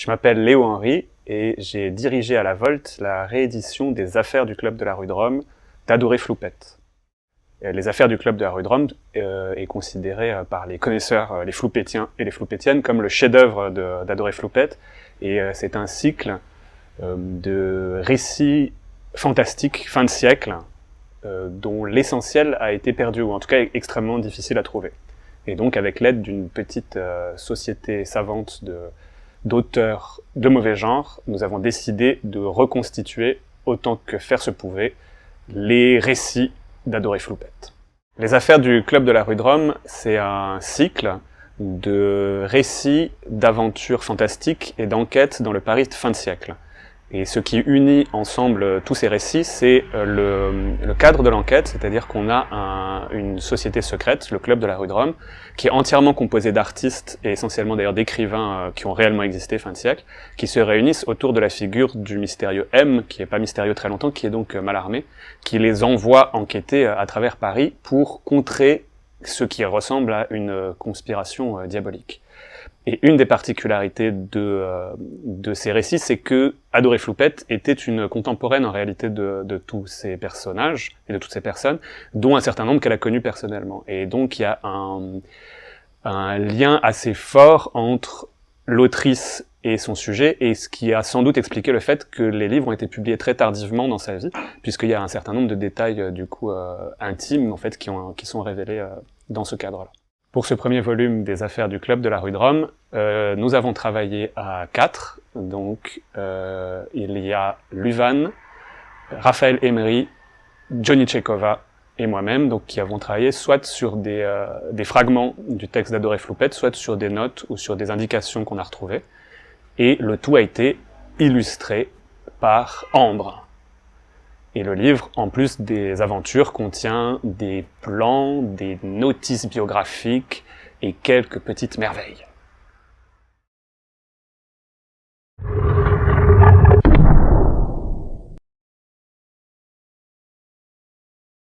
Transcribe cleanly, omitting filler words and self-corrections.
Je m'appelle Léo Henry et j'ai dirigé à la Volte la réédition des Affaires du Club de la rue de Rome d'Adoré Floupette. Les Affaires du Club de la rue de Rome est considéré par les connaisseurs, les floupettiens et les floupettiennes, comme le chef-d'œuvre d'Adoré Floupette. Et c'est un cycle de récits fantastiques fin de siècle, dont l'essentiel a été perdu, ou en tout cas extrêmement difficile à trouver. Et donc avec l'aide d'une petite société savante d'auteurs de mauvais genre, nous avons décidé de reconstituer, autant que faire se pouvait, les récits d'Adoré Floupette. Les Affaires du Club de la rue de Rome, c'est un cycle de récits, d'aventures fantastiques et d'enquêtes dans le Paris de fin de siècle. Et ce qui unit ensemble tous ces récits, c'est le cadre de l'enquête, c'est-à-dire qu'on a une société secrète, le Club de la rue de Rome, qui est entièrement composé d'artistes, et essentiellement d'ailleurs d'écrivains qui ont réellement existé fin de siècle, qui se réunissent autour de la figure du mystérieux M, qui est pas mystérieux très longtemps, qui est donc Mallarmé, qui les envoie enquêter à travers Paris pour contrer ce qui ressemble à une conspiration diabolique. Et une des particularités de ces récits, c'est que Adoré Floupette était une contemporaine en réalité de tous ces personnages et de toutes ces personnes, dont un certain nombre qu'elle a connus personnellement. Et donc il y a un lien assez fort entre l'autrice et son sujet, et ce qui a sans doute expliqué le fait que les livres ont été publiés très tardivement dans sa vie, puisqu'il y a un certain nombre de détails du coup intimes en fait qui sont révélés dans ce cadre-là. Pour ce premier volume des Affaires du Club de la rue de Rome, nous avons travaillé à 4. Donc, il y a Luvan, Raphaël Emery, Johnny Tchekova et moi-même, donc qui avons travaillé soit sur des fragments du texte d'Adoré Floupette, soit sur des notes ou sur des indications qu'on a retrouvées. Et le tout a été illustré par Ambre. Et le livre, en plus des aventures, contient des plans, des notices biographiques et quelques petites merveilles.